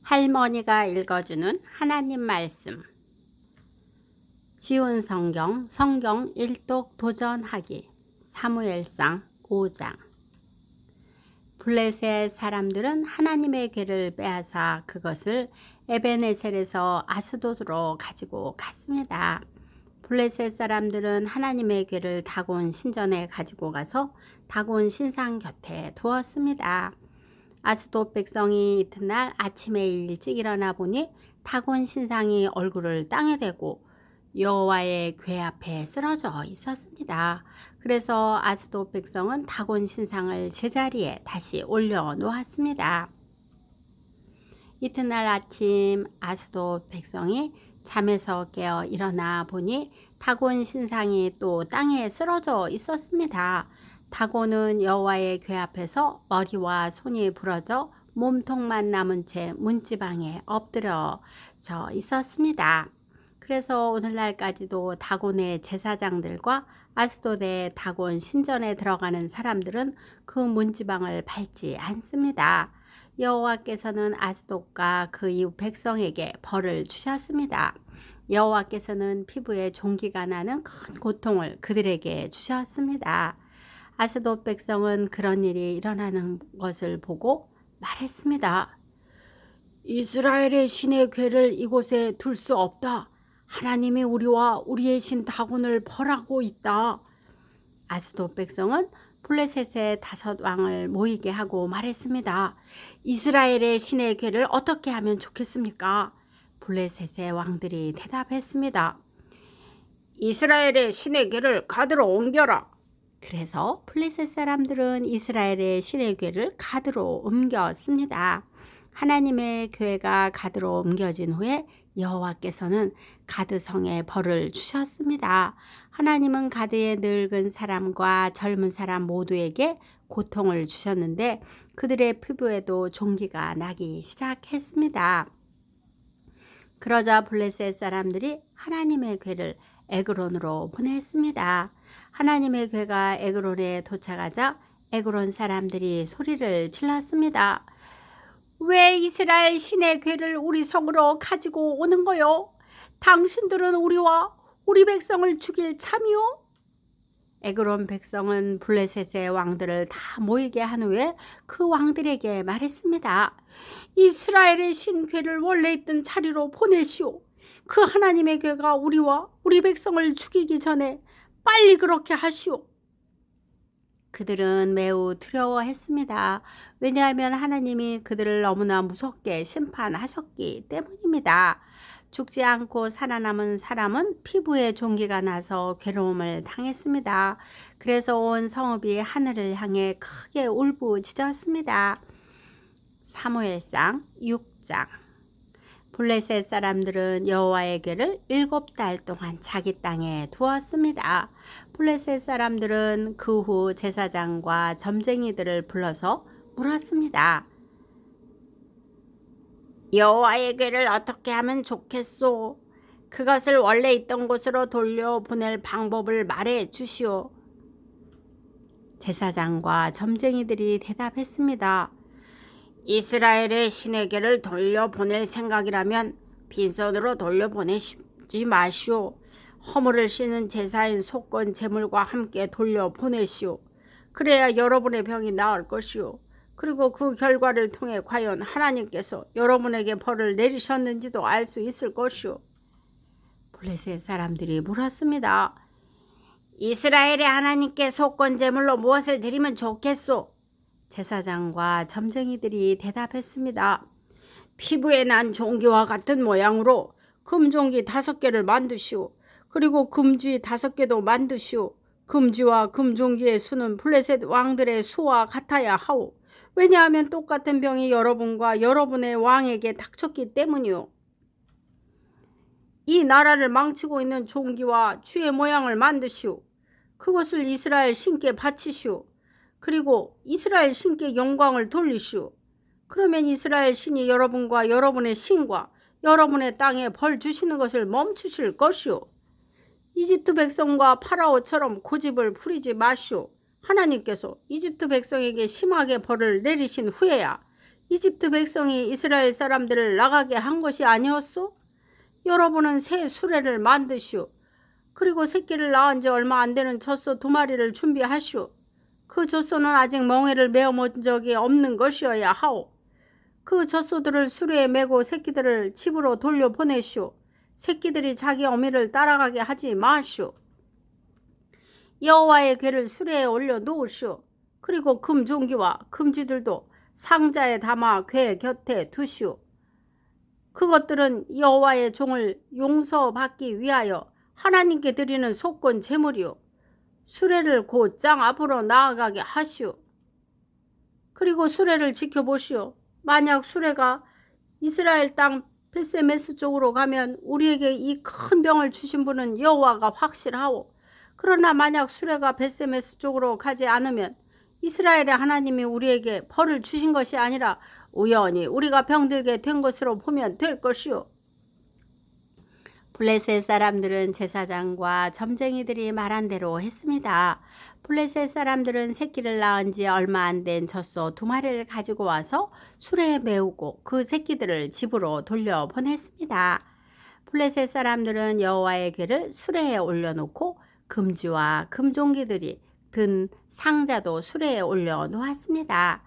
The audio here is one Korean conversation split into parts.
할머니가 읽어주는 하나님 말씀. 쉬운 성경, 성경 일독 도전하기. 사무엘상 5장. 블레셋 사람들은 하나님의 궤를 빼앗아 그것을 에베네셀에서 아스돗으로 가지고 갔습니다. 블레셋 사람들은 하나님의 궤를 다곤 신전에 가지고 가서 다곤 신상 곁에 두었습니다. 아스돗 백성이 이튿날 아침에 일찍 일어나 보니 다곤 신상이 얼굴을 땅에 대고 여호와의 궤 앞에 쓰러져 있었습니다. 그래서 아스돗 백성은 다곤 신상을 제자리에 다시 올려 놓았습니다. 이튿날 아침 아스돗 백성이 잠에서 깨어 일어나 보니 다곤 신상이 또 땅에 쓰러져 있었습니다. 다곤은 여호와의 궤 앞에서 머리와 손이 부러져 몸통만 남은 채 문지방에 엎드려져 있었습니다. 그래서 오늘날까지도 다곤의 제사장들과 아스돗의 다곤 신전에 들어가는 사람들은 그 문지방을 밟지 않습니다. 여호와께서는 아스돗과 그 이웃 백성에게 벌을 주셨습니다. 여호와께서는 피부에 종기가 나는 큰 고통을 그들에게 주셨습니다. 아스돗 백성은 그런 일이 일어나는 것을 보고 말했습니다. 이스라엘의 신의 궤를 이곳에 둘 수 없다. 하나님이 우리와 우리의 신 다곤을 벌하고 있다. 아스돗 백성은 블레셋의 5 왕을 모이게 하고 말했습니다. 이스라엘의 신의 궤를 어떻게 하면 좋겠습니까? 블레셋의 왕들이 대답했습니다. 이스라엘의 신의 궤를 가드로 옮겨라. 그래서 블레셋 사람들은 이스라엘의 신의 궤를 가드로 옮겼습니다. 하나님의 궤가 가드로 옮겨진 후에 여호와께서는 가드성에 벌을 주셨습니다. 하나님은 가드의 늙은 사람과 젊은 사람 모두에게 고통을 주셨는데 그들의 피부에도 종기가 나기 시작했습니다. 그러자 블레셋 사람들이 하나님의 궤를 에그론으로 보냈습니다. 하나님의 궤가 에그론에 도착하자 에그론 사람들이 소리를 질렀습니다. 왜 이스라엘 신의 궤를 우리 성으로 가지고 오는 거요? 당신들은 우리와 우리 백성을 죽일 참이요? 에그론 백성은 블레셋의 왕들을 다 모이게 한 후에 그 왕들에게 말했습니다. 이스라엘의 신 궤를 원래 있던 자리로 보내시오. 그 하나님의 궤가 우리와 우리 백성을 죽이기 전에 빨리 그렇게 하시오. 그들은 매우 두려워했습니다. 왜냐하면 하나님이 그들을 너무나 무섭게 심판하셨기 때문입니다. 죽지 않고 살아남은 사람은 피부에 종기가 나서 괴로움을 당했습니다. 그래서 온 성읍이 하늘을 향해 크게 울부짖었습니다. 사무엘상 6장. 블레셋 사람들은 여호와의 궤를 7달 동안 자기 땅에 두었습니다. 블레셋 사람들은 그 후 제사장과 점쟁이들을 불러서 물었습니다. 여호와의 궤를 어떻게 하면 좋겠소? 그것을 원래 있던 곳으로 돌려보낼 방법을 말해 주시오. 제사장과 점쟁이들이 대답했습니다. 이스라엘의 신의 궤를 돌려보낼 생각이라면 빈손으로 돌려보내지 마시오. 허물을 씻는 제사인 속건 제물과 함께 돌려보내시오. 그래야 여러분의 병이 나을 것이오. 그리고 그 결과를 통해 과연 하나님께서 여러분에게 벌을 내리셨는지도 알 수 있을 것이오. 블레셋 사람들이 물었습니다. 이스라엘의 하나님께 속건 제물로 무엇을 드리면 좋겠소? 제사장과 점쟁이들이 대답했습니다. 피부에 난 종기와 같은 모양으로 금종기 5개를 만드시오. 그리고 금쥐 5개도 만드시오. 금쥐와 금종기의 수는 블레셋 왕들의 수와 같아야 하오. 왜냐하면 똑같은 병이 여러분과 여러분의 왕에게 닥쳤기 때문이오. 이 나라를 망치고 있는 종기와 쥐의 모양을 만드시오. 그것을 이스라엘 신께 바치시오. 그리고 이스라엘 신께 영광을 돌리시오. 그러면 이스라엘 신이 여러분과 여러분의 신과 여러분의 땅에 벌 주시는 것을 멈추실 것이오. 이집트 백성과 파라오처럼 고집을 부리지 마시오. 하나님께서 이집트 백성에게 심하게 벌을 내리신 후에야 이집트 백성이 이스라엘 사람들을 나가게 한 것이 아니었소? 여러분은 새 수레를 만드시오. 그리고 새끼를 낳은 지 얼마 안 되는 젖소 2마리를 준비하시오. 그 젖소는 아직 멍에를 메어 본 적이 없는 것이어야 하오. 그 젖소들을 수레에 메고 새끼들을 집으로 돌려보내시오. 새끼들이 자기 어미를 따라가게 하지 마시오. 여호와의 궤를 수레에 올려 놓으시오. 그리고 금종기와 금쥐들도 상자에 담아 궤 곁에 두시오. 그것들은 여호와의 종을 용서받기 위하여 하나님께 드리는 속건 제물이요. 수레를 곧장 앞으로 나아가게 하시오. 그리고 수레를 지켜보시오. 만약 수레가 이스라엘 땅 벳세메스 쪽으로 가면 우리에게 이 큰 병을 주신 분은 여호와가 확실하오. 그러나 만약 수레가 벳세메스 쪽으로 가지 않으면 이스라엘의 하나님이 우리에게 벌을 주신 것이 아니라 우연히 우리가 병들게 된 것으로 보면 될 것이오. 블레셋 사람들은 제사장과 점쟁이들이 말한 대로 했습니다. 블레셋 사람들은 새끼를 낳은 지 얼마 안 된 젖소 2마리를 가지고 와서 수레에 메우고 그 새끼들을 집으로 돌려보냈습니다. 블레셋 사람들은 여호와의 궤를 수레에 올려놓고 금쥐와 금종기들이 든 상자도 수레에 올려놓았습니다.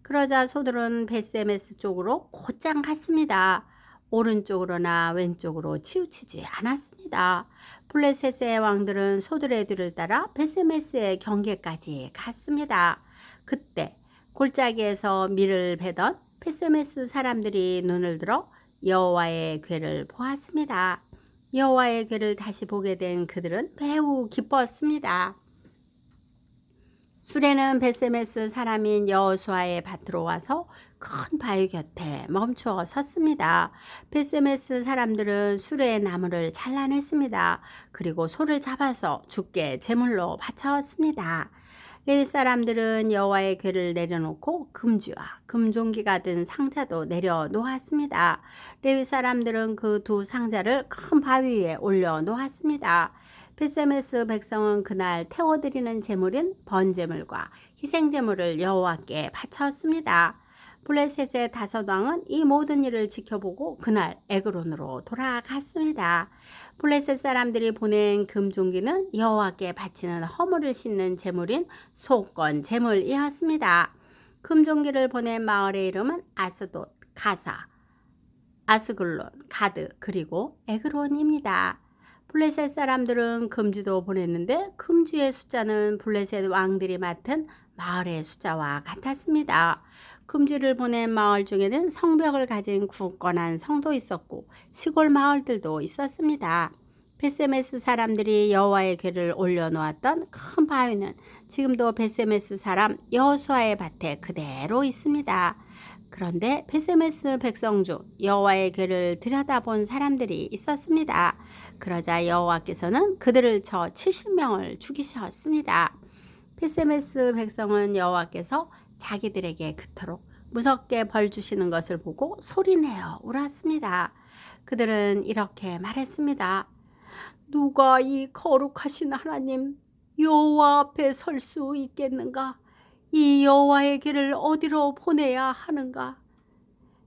그러자 소들은 벳세메스 쪽으로 곧장 갔습니다. 오른쪽으로나 왼쪽으로 치우치지 않았습니다. 블레셋의 왕들은 소들의 뒤를 따라 벳세메스의 경계까지 갔습니다. 그때 골짜기에서 밀을 베던 벳세메스 사람들이 눈을 들어 여호와의 궤를 보았습니다. 여호와의 궤를 다시 보게 된 그들은 매우 기뻤습니다. 수레는 벳세메스 사람인 여호수아의 밭으로 와서 큰 바위 곁에 멈추어 섰습니다. 벳세메스 사람들은 수레의 나무를 잘라냈습니다. 그리고 소를 잡아서 주께 제물로 바쳤습니다. 레위 사람들은 여호와의 궤를 내려놓고 금쥐와 금종기가 든 상자도 내려놓았습니다. 레위 사람들은 그 2 상자를 큰 바위 위에 올려놓았습니다. 벳세메스 백성은 그날 태워드리는 제물인 번제물과 희생제물을 여호와께 바쳤습니다. 블레셋의 5 왕은 이 모든 일을 지켜보고 그날 에그론으로 돌아갔습니다. 블레셋 사람들이 보낸 금종기는 여호와께 바치는 허물을 씻는 제물인 속건 제물이었습니다. 금종기를 보낸 마을의 이름은 아스돗, 가사, 아스글론, 가드, 그리고 에그론입니다. 블레셋 사람들은 금쥐도 보냈는데 금쥐의 숫자는 블레셋 왕들이 맡은 마을의 숫자와 같았습니다. 금쥐를 보낸 마을 중에는 성벽을 가진 굳건한 성도 있었고 시골 마을들도 있었습니다. 벳세메스 사람들이 여호와의 궤를 올려놓았던 큰 바위는 지금도 벳세메스 사람 여호수아의 밭에 그대로 있습니다. 그런데 벳세메스 백성 중 여호와의 궤를 들여다본 사람들이 있었습니다. 그러자 여호와께서는 그들을 쳐 70명을 죽이셨습니다. 벳세메스 백성은 여호와께서 자기들에게 그토록 무섭게 벌 주시는 것을 보고 소리내어 울었습니다. 그들은 이렇게 말했습니다. 누가 이 거룩하신 하나님 여호와 앞에 설 수 있겠는가? 이 여호와의 길을 어디로 보내야 하는가?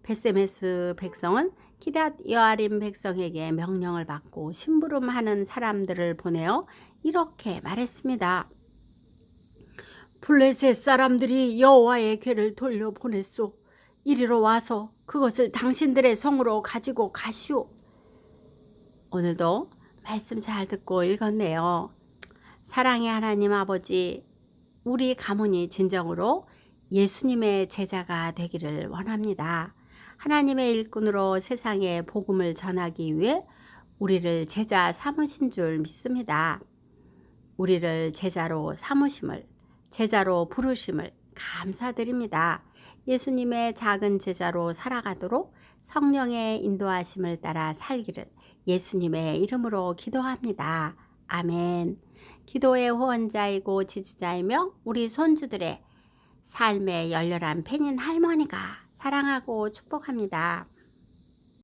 벳세메스 백성은 기럇 여아림 백성에게 명령을 받고 심부름하는 사람들을 보내어 이렇게 말했습니다. 블레셋 사람들이 여호와의 궤를 돌려보냈소. 이리로 와서 그것을 당신들의 성으로 가지고 가시오. 오늘도 말씀 잘 듣고 읽었네요. 사랑의 하나님 아버지, 우리 가문이 진정으로 예수님의 제자가 되기를 원합니다. 하나님의 일꾼으로 세상에 복음을 전하기 위해 우리를 제자 삼으신 줄 믿습니다. 우리를 제자로 삼으심을, 제자로 부르심을 감사드립니다. 예수님의 작은 제자로 살아가도록 성령의 인도하심을 따라 살기를 예수님의 이름으로 기도합니다. 아멘. 기도의 후원자이고 지지자이며 우리 손주들의 삶의 열렬한 팬인 할머니가 사랑하고 축복합니다.